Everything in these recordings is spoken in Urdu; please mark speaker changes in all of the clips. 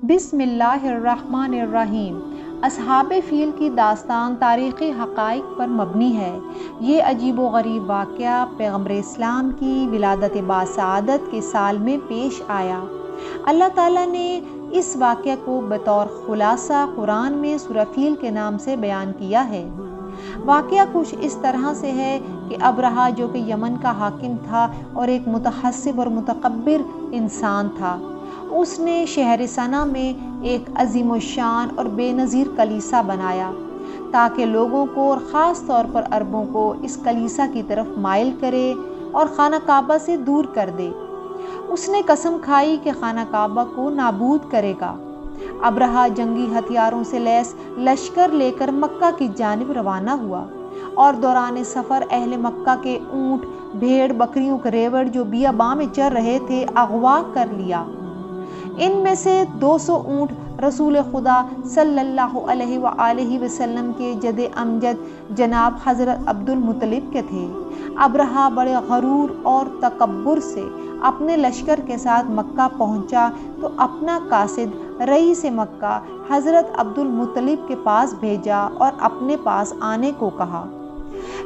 Speaker 1: بسم اللہ الرحمن الرحیم۔ اصحاب فیل کی داستان تاریخی حقائق پر مبنی ہے۔ یہ عجیب و غریب واقعہ پیغمبر اسلام کی ولادت باسعادت کے سال میں پیش آیا۔ اللہ تعالیٰ نے اس واقعہ کو بطور خلاصہ قرآن میں سورہ فیل کے نام سے بیان کیا ہے۔ واقعہ کچھ اس طرح سے ہے کہ ابرہہ جو کہ یمن کا حاکم تھا اور ایک متحسب اور متکبر انسان تھا، اس نے شہر صنعا میں ایک عظیم الشان اور بے نظیر کلیسا بنایا تاکہ لوگوں کو اور خاص طور پر عربوں کو اس کلیسا کی طرف مائل کرے اور خانہ کعبہ سے دور کر دے۔ اس نے قسم کھائی کہ خانہ کعبہ کو نابود کرے گا۔ ابرہہ جنگی ہتھیاروں سے لیس لشکر لے کر مکہ کی جانب روانہ ہوا اور دوران سفر اہل مکہ کے اونٹ، بھیڑ، بکریوں کے ریوڑ جو بیاباں میں چر رہے تھے اغوا کر لیا۔ ان میں سے 200 اونٹ رسول خدا صلی اللہ علیہ وآلہ وسلم کے جد امجد جناب حضرت عبد المطلب کے تھے۔ ابرہہ بڑے غرور اور تکبر سے اپنے لشکر کے ساتھ مکہ پہنچا تو اپنا قاصد رئیس مکہ حضرت عبد المطلب کے پاس بھیجا اور اپنے پاس آنے کو کہا۔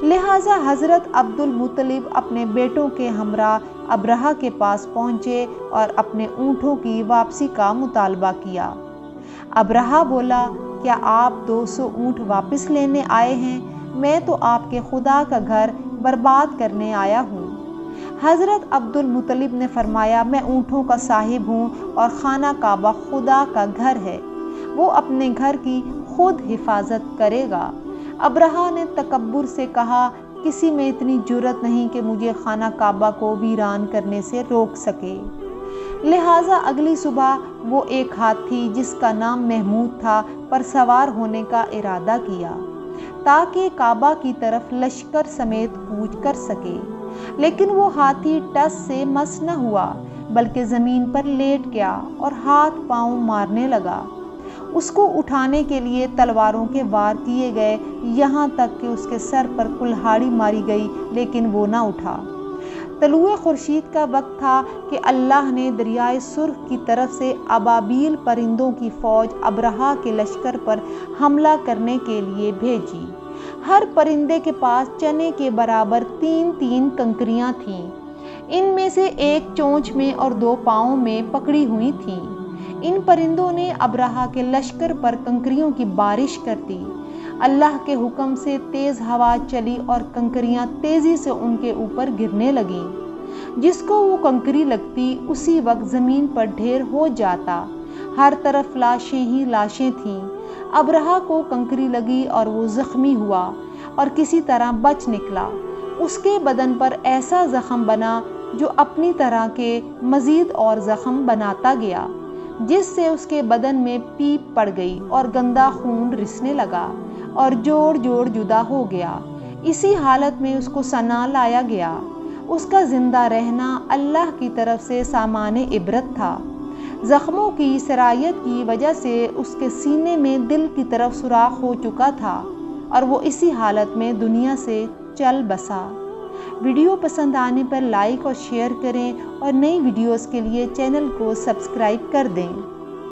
Speaker 1: لہٰذا حضرت عبد المطلب اپنے بیٹوں کے ہمراہ ابرہہ کے پاس پہنچے اور اپنے اونٹوں کی واپسی کا مطالبہ کیا۔ ابرہہ بولا، کیا آپ 200 اونٹ واپس لینے آئے ہیں؟ میں تو آپ کے خدا کا گھر برباد کرنے آیا ہوں۔ حضرت عبد المطلب نے فرمایا، میں اونٹوں کا صاحب ہوں اور خانہ کعبہ خدا کا گھر ہے، وہ اپنے گھر کی خود حفاظت کرے گا۔ ابرہہ نے تکبر سے کہا، کسی میں اتنی جرأت نہیں کہ مجھے خانہ کعبہ کو ویران کرنے سے روک سکے۔ لہٰذا اگلی صبح وہ ایک ہاتھی جس کا نام محمود تھا پر سوار ہونے کا ارادہ کیا تاکہ کعبہ کی طرف لشکر سمیت کوچ کر سکے، لیکن وہ ہاتھی ٹس سے مس نہ ہوا بلکہ زمین پر لیٹ گیا اور ہاتھ پاؤں مارنے لگا۔ اس کو اٹھانے کے لیے تلواروں کے وار کیے گئے، یہاں تک کہ اس کے سر پر کلہاڑی ماری گئی لیکن وہ نہ اٹھا۔ طلوع خورشید کا وقت تھا کہ اللہ نے دریائے سرخ کی طرف سے ابابیل پرندوں کی فوج ابرہہ کے لشکر پر حملہ کرنے کے لیے بھیجی۔ ہر پرندے کے پاس چنے کے برابر 3 کنکریاں تھیں۔ ان میں سے ایک چونچ میں اور 2 پاؤں میں پکڑی ہوئی تھیں۔ ان پرندوں نے ابرہہ کے لشکر پر کنکریوں کی بارش کر دی۔ اللہ کے حکم سے تیز ہوا چلی اور کنکریاں تیزی سے ان کے اوپر گرنے لگیں۔ جس کو وہ کنکری لگتی اسی وقت زمین پر ڈھیر ہو جاتا۔ ہر طرف لاشیں ہی لاشیں تھیں۔ ابرہہ کو کنکری لگی اور وہ زخمی ہوا اور کسی طرح بچ نکلا۔ اس کے بدن پر ایسا زخم بنا جو اپنی طرح کے مزید اور زخم بناتا گیا، جس سے اس کے بدن میں پیپ پڑ گئی اور گندا خون رسنے لگا اور جوڑ جدا ہو گیا۔ اسی حالت میں اس کو صنعا لایا گیا۔ اس کا زندہ رہنا اللہ کی طرف سے سامان عبرت تھا۔ زخموں کی سرایت کی وجہ سے اس کے سینے میں دل کی طرف سوراخ ہو چکا تھا اور وہ اسی حالت میں دنیا سے چل بسا۔ ویڈیو پسند آنے پر لائک اور شیئر کریں اور نئی ویڈیوز کے لیے چینل کو سبسکرائب کر دیں۔